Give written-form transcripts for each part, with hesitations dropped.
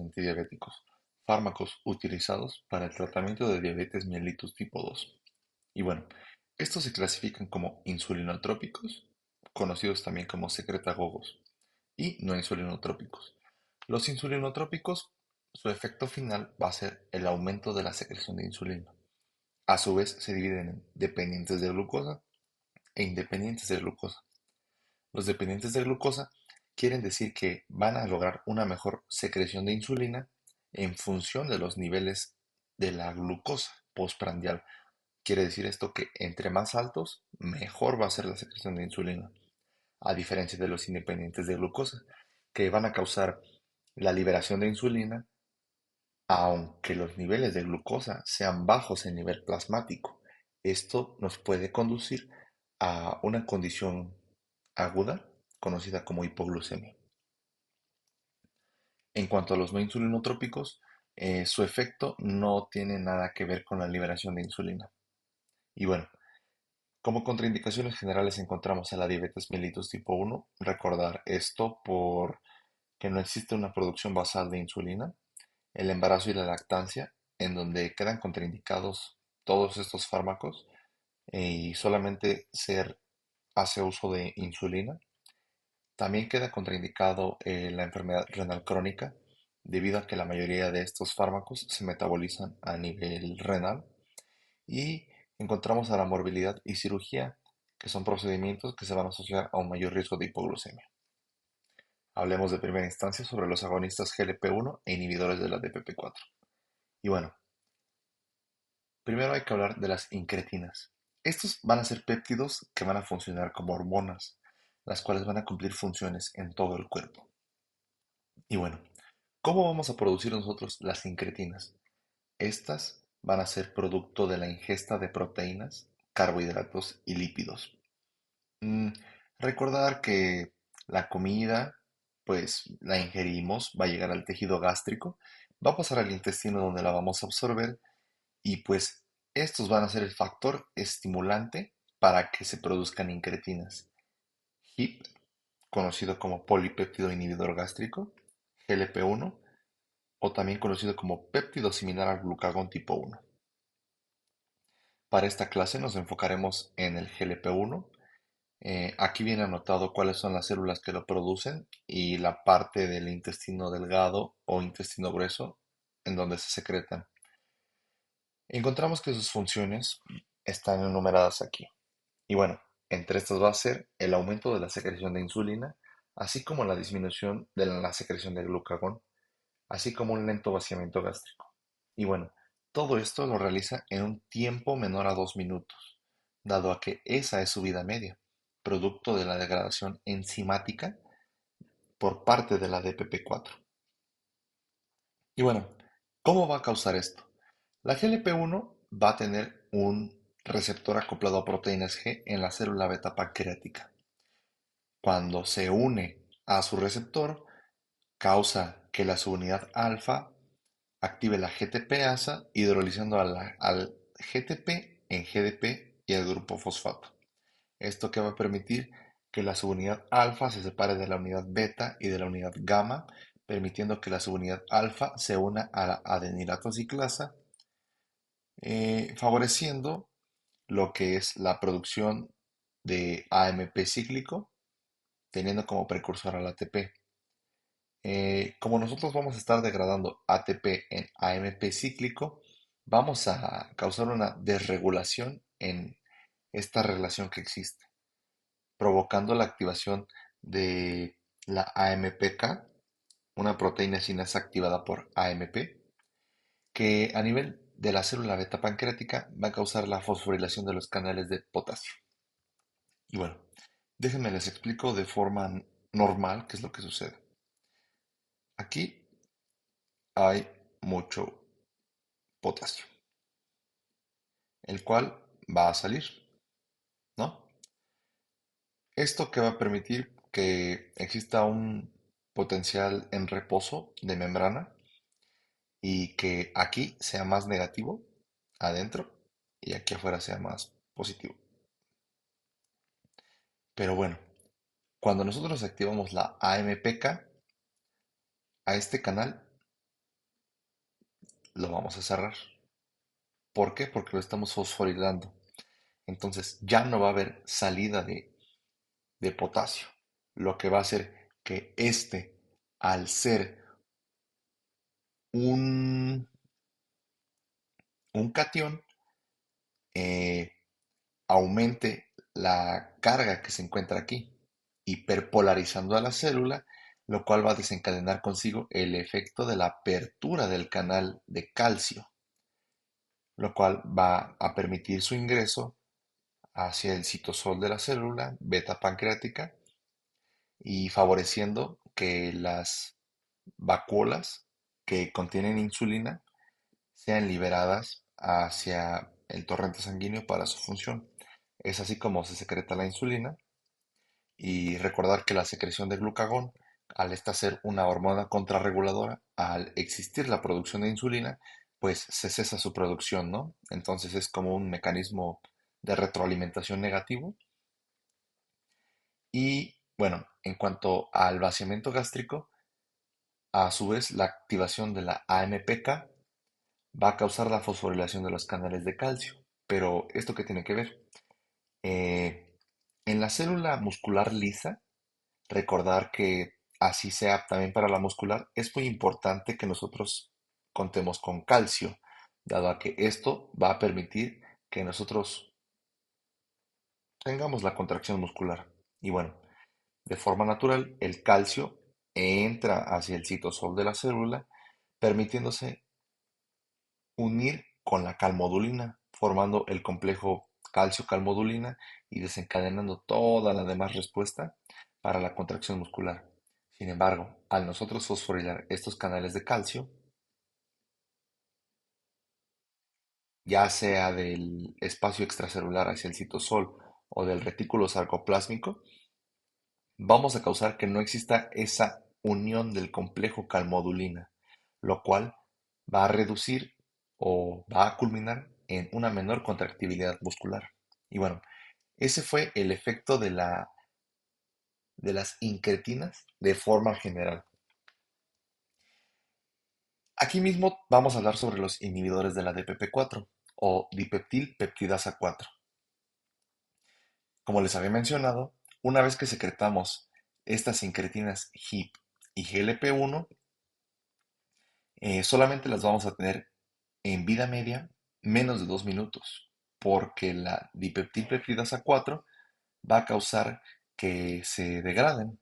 antidiabéticos, fármacos utilizados para el tratamiento de diabetes mellitus tipo 2. Y bueno, estos se clasifican como insulinotrópicos, conocidos también como secretagogos, y no insulinotrópicos. Los insulinotrópicos, su efecto final va a ser el aumento de la secreción de insulina. A su vez, se dividen en dependientes de glucosa e independientes de glucosa. Los dependientes de glucosa quieren decir que van a lograr una mejor secreción de insulina en función de los niveles de la glucosa postprandial. Quiere decir esto que entre más altos, mejor va a ser la secreción de insulina, a diferencia de los independientes de glucosa, que van a causar la liberación de insulina aunque los niveles de glucosa sean bajos en nivel plasmático. Esto nos puede conducir a una condición aguda conocida como hipoglucemia. En cuanto a los no insulinotrópicos, su efecto no tiene nada que ver con la liberación de insulina. Y bueno, como contraindicaciones generales encontramos a la diabetes mellitus tipo 1. Recordar esto por que no existe una producción basal de insulina, el embarazo y la lactancia, en donde quedan contraindicados todos estos fármacos y solamente ser hace uso de insulina. También queda contraindicado la enfermedad renal crónica, debido a que la mayoría de estos fármacos se metabolizan a nivel renal. Y encontramos a la morbilidad y cirugía, que son procedimientos que se van a asociar a un mayor riesgo de hipoglucemia. Hablemos de primera instancia sobre los agonistas GLP-1 e inhibidores de la DPP-4. Y bueno, primero hay que hablar de las incretinas. Estos van a ser péptidos que van a funcionar como hormonas, las cuales van a cumplir funciones en todo el cuerpo. Y bueno, ¿cómo vamos a producir nosotros las incretinas? Estas van a ser producto de la ingesta de proteínas, carbohidratos y lípidos. Mm, Recordar que la comida, pues la ingerimos, va a llegar al tejido gástrico, va a pasar al intestino donde la vamos a absorber y pues estos van a ser el factor estimulante para que se produzcan incretinas. HIP, conocido como polipéptido inhibidor gástrico, GLP-1, o también conocido como péptido similar al glucagón tipo 1. Para esta clase nos enfocaremos en el GLP-1. Aquí viene anotado cuáles son las células que lo producen y la parte del intestino delgado o intestino grueso en donde se secretan. Encontramos que sus funciones están enumeradas aquí. Y bueno, entre estas va a ser el aumento de la secreción de insulina, así como la disminución de la secreción de glucagón, así como un lento vaciamiento gástrico. Y bueno, todo esto lo realiza en un tiempo menor a 2 minutos, dado a que esa es su vida media, producto de la degradación enzimática por parte de la DPP-4. Y bueno, ¿cómo va a causar esto? La GLP-1 va a tener un receptor acoplado a proteínas G en la célula beta pancreática. Cuando se une a su receptor, causa que la subunidad alfa active la GTPasa hidrolizando al GTP en GDP y al grupo fosfato. Esto que va a permitir que la subunidad alfa se separe de la unidad beta y de la unidad gamma, permitiendo que la subunidad alfa se una a la adenilato ciclasa, favoreciendo lo que es la producción de AMP cíclico, teniendo como precursor al ATP. Como nosotros vamos a estar degradando ATP en AMP cíclico, vamos a causar una desregulación en esta relación que existe, provocando la activación de la AMPK, una proteína sinasa activada por AMP, que a nivel de la célula beta pancreática va a causar la fosforilación de los canales de potasio. Y bueno, déjenme les explico de forma normal qué es lo que sucede. Aquí hay mucho potasio, el cual va a salir, ¿no? Esto que va a permitir que exista un potencial en reposo de membrana y que aquí sea más negativo adentro y aquí afuera sea más positivo. Pero bueno, cuando nosotros activamos la AMPK, a este canal lo vamos a cerrar. ¿Por qué? Porque lo estamos fosforilando. Entonces ya no va a haber salida de potasio, lo que va a hacer que al ser un, un catión, eh, aumente la carga que se encuentra aquí, hiperpolarizando a la célula, lo cual va a desencadenar consigo el efecto de la apertura del canal de calcio, lo cual va a permitir su ingreso hacia el citosol de la célula beta pancreática y favoreciendo que las vacuolas que contienen insulina sean liberadas hacia el torrente sanguíneo para su función. Es así como se secreta la insulina y recordar que la secreción de glucagón, al esta ser una hormona contrarreguladora, al existir la producción de insulina, pues se cesa su producción, ¿no? Entonces es como un mecanismo de retroalimentación negativo. Y bueno, en cuanto al vaciamiento gástrico, a su vez la activación de la AMPK va a causar la fosforilación de los canales de calcio. Pero, ¿esto qué tiene que ver? Eh, en la célula muscular lisa, recordar que así sea también para la muscular, es muy importante que nosotros contemos con calcio, dado a que esto va a permitir que nosotros tengamos la contracción muscular. Y bueno, de forma natural, el calcio entra hacia el citosol de la célula, permitiéndose unir con la calmodulina, formando el complejo calcio-calmodulina y desencadenando toda la demás respuesta para la contracción muscular. Sin embargo, al nosotros fosforilar estos canales de calcio, ya sea del espacio extracelular hacia el citosol o del retículo sarcoplásmico, vamos a causar que no exista esa unión del complejo calmodulina, lo cual va a reducir o va a culminar en una menor contractibilidad muscular. Y bueno, ese fue el efecto de las incretinas de forma general. Aquí mismo vamos a hablar sobre los inhibidores de la DPP4 o dipeptil peptidasa 4. Como les había mencionado, una vez que secretamos estas incretinas HIP y GLP1, solamente las vamos a tener en vida media menos de 2 minutos, porque la dipeptilpeptidasa 4 va a causar que se degraden.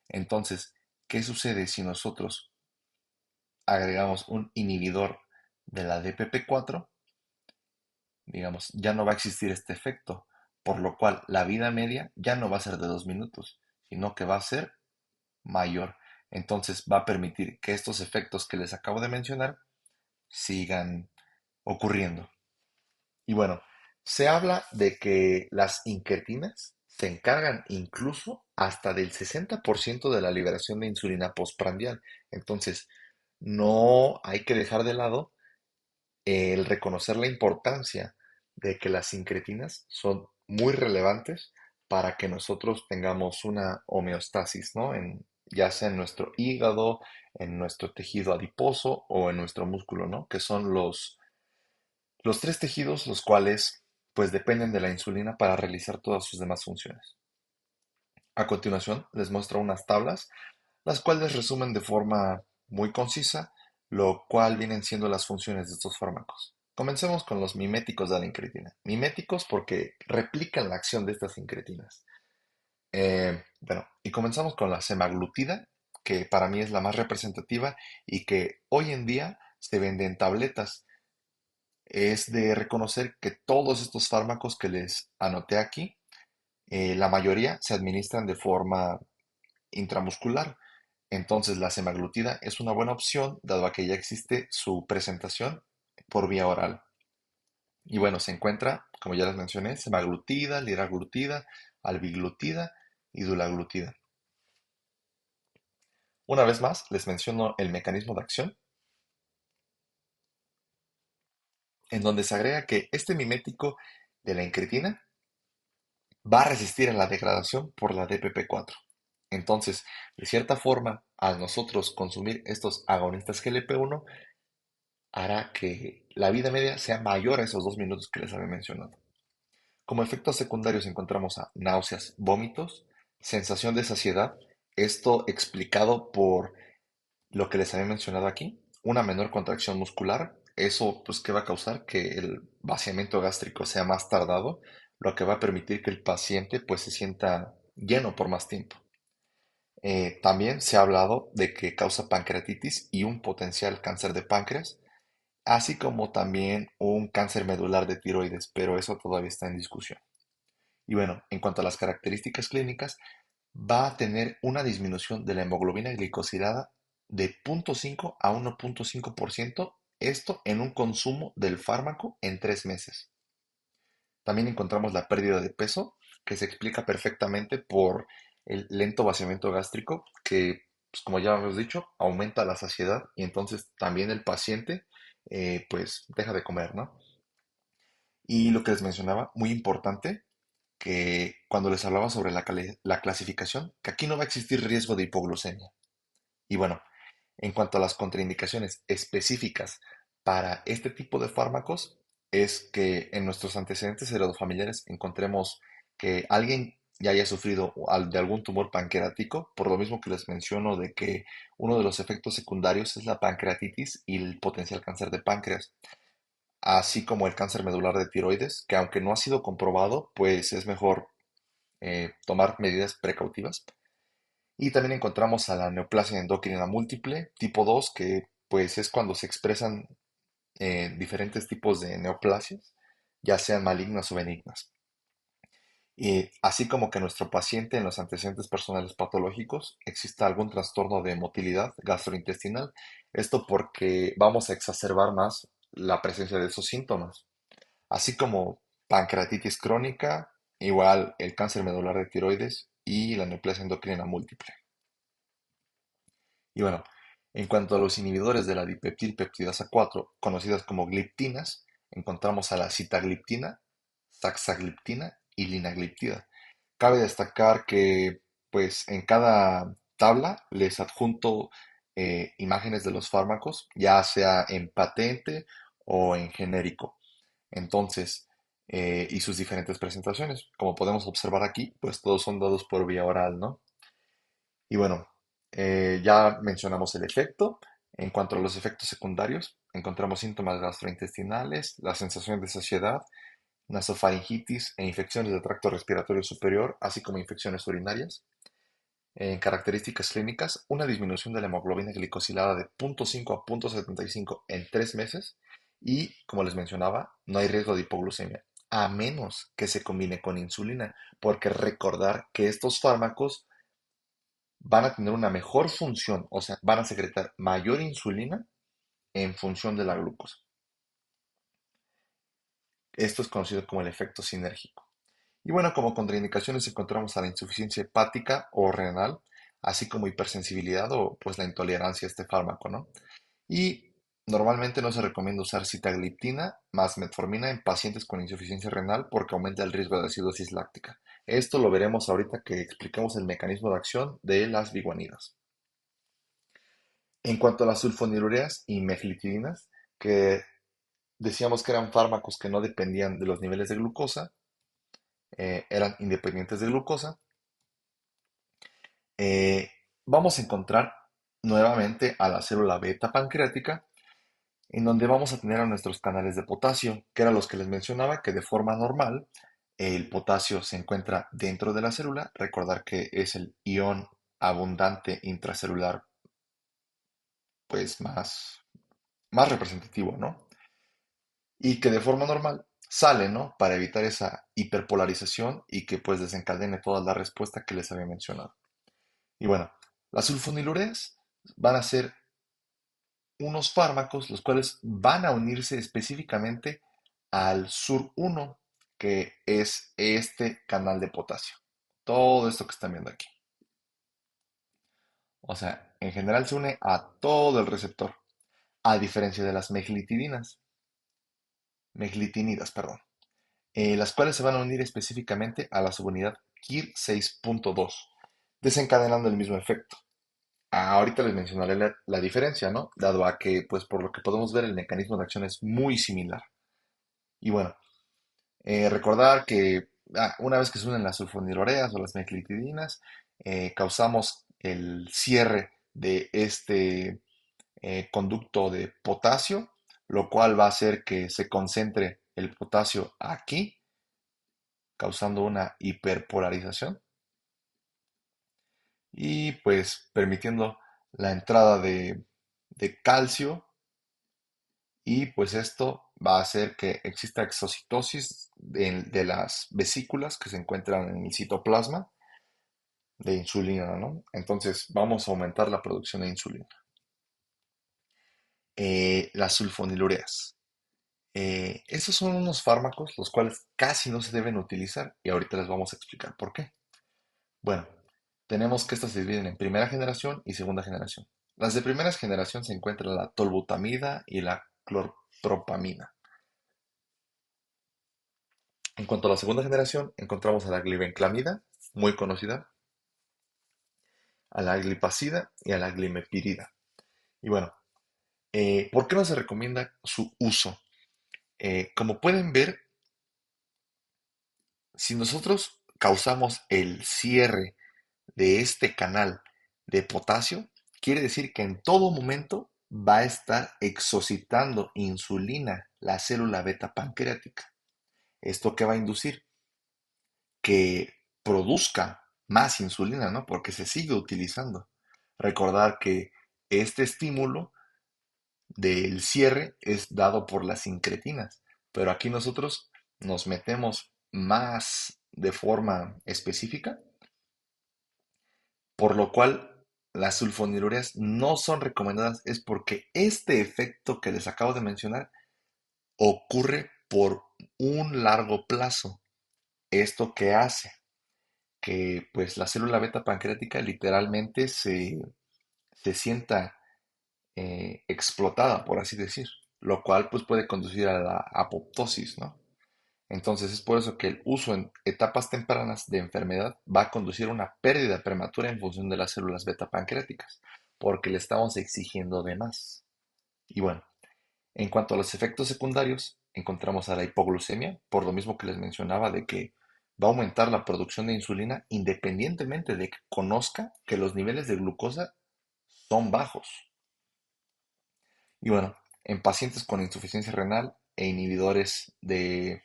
Entonces, ¿qué sucede si nosotros agregamos un inhibidor de la DPP4? Digamos, ya no va a existir este efecto, por lo cual la vida media ya no va a ser de 2 minutos, sino que va a ser mayor. Entonces va a permitir que estos efectos que les acabo de mencionar sigan ocurriendo. Y bueno, se habla de que las incretinas se encargan incluso hasta del 60% de la liberación de insulina postprandial. Entonces, no hay que dejar de lado el reconocer la importancia de que las incretinas son muy relevantes para que nosotros tengamos una homeostasis, ¿no? Ya sea en nuestro hígado, en nuestro tejido adiposo o en nuestro músculo, ¿no? Que son los tres tejidos los cuales pues dependen de la insulina para realizar todas sus demás funciones. A continuación les muestro unas tablas, las cuales resumen de forma muy concisa lo cual vienen siendo las funciones de estos fármacos. Comencemos con los miméticos de la incretina. Miméticos porque replican la acción de estas incretinas. Bueno, y comenzamos con la semaglutida, que para mí es la más representativa y que hoy en día se vende en tabletas. Es de reconocer que todos estos fármacos que les anoté aquí, la mayoría se administran de forma intramuscular. Entonces la semaglutida es una buena opción dado a que ya existe su presentación por vía oral. Y bueno, se encuentra, como ya les mencioné, semaglutida, liraglutida, albiglutida y dulaglutida. Una vez más, les menciono el mecanismo de acción, en donde se agrega que este mimético de la incretina va a resistir a la degradación por la DPP4. Entonces, de cierta forma, al nosotros consumir estos agonistas GLP-1, hará que la vida media sea mayor a esos 2 minutos que les había mencionado. Como efectos secundarios encontramos a náuseas, vómitos, sensación de saciedad, esto explicado por lo que les había mencionado aquí, una menor contracción muscular, eso pues ¿qué va a causar? Que el vaciamiento gástrico sea más tardado, lo que va a permitir que el paciente pues se sienta lleno por más tiempo. También se ha hablado de que causa pancreatitis y un potencial cáncer de páncreas, así como también un cáncer medular de tiroides, pero eso todavía está en discusión. Y bueno, en cuanto a las características clínicas, va a tener una disminución de la hemoglobina glicosilada de 0,5 a 1,5%, esto en un consumo del fármaco en 3 meses. También encontramos la pérdida de peso, que se explica perfectamente por el lento vaciamiento gástrico, que, pues, como ya hemos dicho, aumenta la saciedad y entonces también el paciente, pues, deja de comer, ¿no? Y lo que les mencionaba, muy importante, que cuando les hablaba sobre la clasificación, que aquí no va a existir riesgo de hipoglucemia. Y bueno, en cuanto a las contraindicaciones específicas para este tipo de fármacos, es que en nuestros antecedentes heredofamiliares encontremos que alguien ya haya sufrido de algún tumor pancreático, por lo mismo que les menciono de que uno de los efectos secundarios es la pancreatitis y el potencial cáncer de páncreas, así como el cáncer medular de tiroides, que aunque no ha sido comprobado, pues es mejor tomar medidas precautivas. Y también encontramos a la neoplasia endocrina múltiple tipo 2 que pues es cuando se expresan diferentes tipos de neoplasias, ya sean malignas o benignas. Y así como que nuestro paciente en los antecedentes personales patológicos exista algún trastorno de motilidad gastrointestinal, esto porque vamos a exacerbar más la presencia de esos síntomas, así como pancreatitis crónica, igual el cáncer medular de tiroides y la neoplasia endocrina múltiple. Y bueno, en cuanto a los inhibidores de la dipeptilpeptidasa 4, conocidas como gliptinas, encontramos a la sitagliptina, saxagliptina y linagliptida. Cabe destacar que, pues, en cada tabla les adjunto imágenes de los fármacos, ya sea en patente o en genérico. Entonces, y sus diferentes presentaciones. Como podemos observar aquí, pues todos son dados por vía oral, ¿no? Y bueno, ya mencionamos el efecto. En cuanto a los efectos secundarios, encontramos síntomas gastrointestinales, la sensación de saciedad, nasofaringitis e infecciones del tracto respiratorio superior, así como infecciones urinarias. En características clínicas, una disminución de la hemoglobina glicosilada de 0,5 a 0,75 en 3 meses y, como les mencionaba, no hay riesgo de hipoglucemia, a menos que se combine con insulina, porque recordar que estos fármacos van a tener una mejor función, o sea, van a secretar mayor insulina en función de la glucosa. Esto es conocido como el efecto sinérgico. Y bueno, como contraindicaciones encontramos a la insuficiencia hepática o renal, así como hipersensibilidad o pues la intolerancia a este fármaco, ¿no? Y normalmente no se recomienda usar sitagliptina más metformina en pacientes con insuficiencia renal porque aumenta el riesgo de acidosis láctica. Esto lo veremos ahorita que expliquemos el mecanismo de acción de las biguanidas. En cuanto a las sulfonilureas y meglitidinas, que decíamos que eran fármacos que no dependían de los niveles de glucosa, eran independientes de glucosa, eh, vamos a encontrar nuevamente a la célula beta pancreática, en donde vamos a tener a nuestros canales de potasio, que eran los que les mencionaba, que de forma normal el potasio se encuentra dentro de la célula. Recordar que es el ion abundante intracelular, pues más representativo, ¿no? Y que de forma normal sale, ¿no? Para evitar esa hiperpolarización y que pues desencadene toda la respuesta que les había mencionado. Y bueno, las sulfonilureas van a ser unos fármacos los cuales van a unirse específicamente al SUR1, que es este canal de potasio. Todo esto que están viendo aquí. O sea, en general se une a todo el receptor, a diferencia de las meglitinidas, perdón, las cuales se van a unir específicamente a la subunidad KIR 6.2, desencadenando el mismo efecto. Ahorita les mencionaré la diferencia, ¿no? Dado a que, pues por lo que podemos ver, el mecanismo de acción es muy similar. Y bueno, recordar que una vez que se unen las sulfonilureas o las meclitidinas, causamos el cierre de este conducto de potasio, lo cual va a hacer que se concentre el potasio aquí, causando una hiperpolarización y pues permitiendo la entrada de calcio, y pues esto va a hacer que exista exocitosis de las vesículas que se encuentran en el citoplasma de insulina, ¿no? Entonces vamos a aumentar la producción de insulina. Las sulfonilureas. Estos son unos fármacos los cuales casi no se deben utilizar y ahorita les vamos a explicar por qué. Bueno, tenemos que estas se dividen en primera generación y segunda generación. Las de primera generación se encuentran la tolbutamida y la clorpropamina. En cuanto a la segunda generación, encontramos a la glibenclamida, muy conocida, a la glipacida y a la glimepirida. Y bueno, ¿por qué no se recomienda su uso? Como pueden ver, si nosotros causamos el cierre de este canal de potasio, quiere decir que en todo momento va a estar exocitando insulina, la célula beta pancreática. ¿Esto qué va a inducir? Que produzca más insulina, ¿no? Porque se sigue utilizando. Recordar que este estímulo del cierre es dado por las incretinas, pero aquí nosotros nos metemos más de forma específica, por lo cual las sulfonilureas no son recomendadas, es porque este efecto que les acabo de mencionar ocurre por un largo plazo. ¿Esto qué hace? Que pues la célula beta pancreática literalmente se sienta explotada, por así decir, lo cual pues puede conducir a la apoptosis, ¿no? Entonces es por eso que el uso en etapas tempranas de enfermedad va a conducir a una pérdida prematura en función de las células beta pancreáticas, porque le estamos exigiendo de más. Y bueno, en cuanto a los efectos secundarios, encontramos a la hipoglucemia, por lo mismo que les mencionaba de que va a aumentar la producción de insulina independientemente de que conozca que los niveles de glucosa son bajos. Y bueno, en pacientes con insuficiencia renal e inhibidores de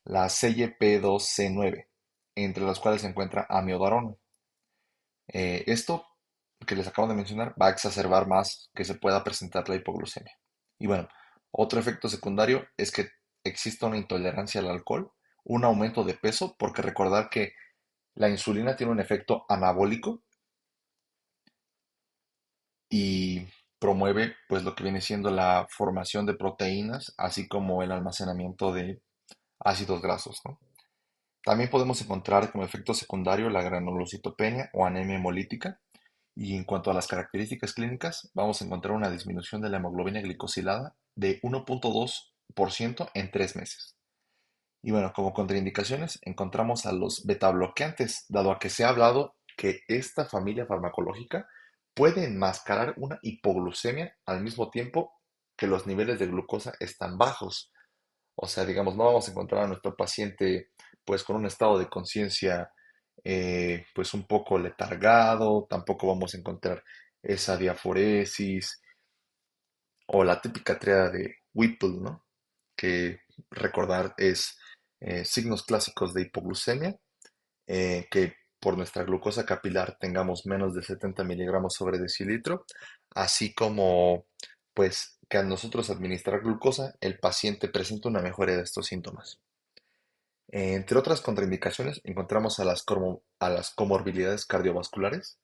la CYP2C9, entre los cuales se encuentra amiodarona. Esto que les acabo de mencionar va a exacerbar más que se pueda presentar la hipoglucemia. Y bueno, otro efecto secundario es que existe una intolerancia al alcohol, un aumento de peso, porque recordar que la insulina tiene un efecto anabólico y promueve pues lo que viene siendo la formación de proteínas, así como el almacenamiento de ácidos grasos, ¿no? También podemos encontrar como efecto secundario la granulocitopenia o anemia hemolítica. Y en cuanto a las características clínicas, vamos a encontrar una disminución de la hemoglobina glicosilada de 1,2% en 3 meses. Y bueno, como contraindicaciones encontramos a los betabloqueantes, dado a que se ha hablado que esta familia farmacológica puede enmascarar una hipoglucemia al mismo tiempo que los niveles de glucosa están bajos. O sea, digamos, no vamos a encontrar a nuestro paciente pues con un estado de conciencia pues un poco letargado, tampoco vamos a encontrar esa diaforesis o la típica triada de Whipple, ¿no? Que recordar es signos clásicos de hipoglucemia, que por nuestra glucosa capilar tengamos menos de 70 miligramos sobre decilitro, así como pues que a nosotros administrar glucosa el paciente presenta una mejoría de estos síntomas. Entre otras contraindicaciones encontramos a las comorbilidades cardiovasculares,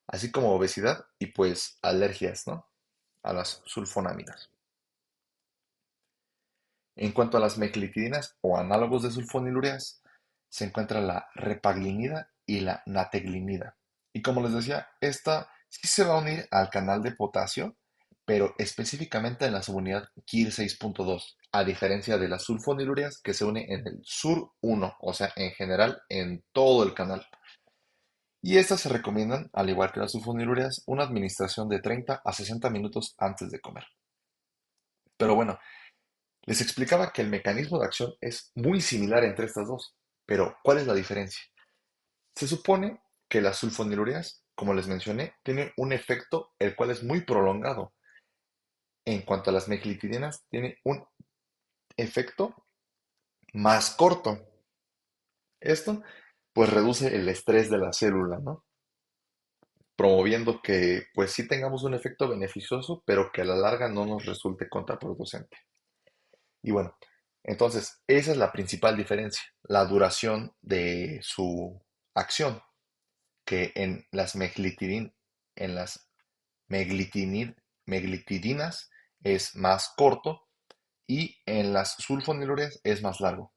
así como obesidad y pues alergias, ¿no? A las sulfonamidas. En cuanto a las meclitidinas o análogos de sulfonilureas, se encuentra la repaglinida y la nateglinida. Y como les decía, esta sí se va a unir al canal de potasio, pero específicamente en la subunidad KIR 6.2, a diferencia de las sulfonilureas que se une en el sur 1, o sea, en general en todo el canal. Y estas se recomiendan, al igual que las sulfonilureas, una administración de 30 a 60 minutos antes de comer. Pero bueno, les explicaba que el mecanismo de acción es muy similar entre estas dos. Pero, ¿cuál es la diferencia? Se supone que las sulfonilureas, como les mencioné, tienen un efecto el cual es muy prolongado. En cuanto a las meglitidinas, tiene un efecto más corto. Esto, pues, reduce el estrés de la célula, ¿no? Promoviendo que, pues, sí tengamos un efecto beneficioso, pero que a la larga no nos resulte contraproducente. Y bueno, entonces, esa es la principal diferencia, la duración de su acción, que en las meglitinid- meglitidinas es más corto y en las sulfonilureas es más largo.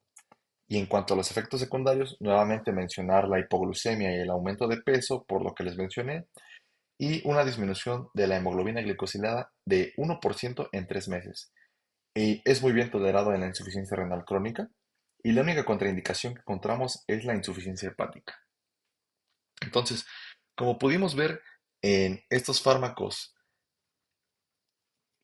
Y en cuanto a los efectos secundarios, nuevamente mencionar la hipoglucemia y el aumento de peso, por lo que les mencioné, y una disminución de la hemoglobina glicosilada de 1% en 3 meses. Y es muy bien tolerado en la insuficiencia renal crónica. Y la única contraindicación que encontramos es la insuficiencia hepática. Entonces, como pudimos ver en estos fármacos,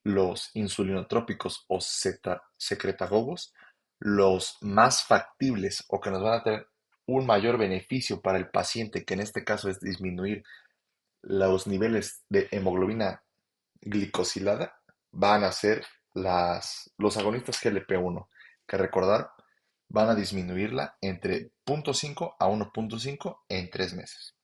los insulinotrópicos o secretagogos, los más factibles o que nos van a tener un mayor beneficio para el paciente, que en este caso es disminuir los niveles de hemoglobina glicosilada, van a ser los agonistas GLP-1, que recordar van a disminuirla entre 0,5 a 1,5 en 3 meses.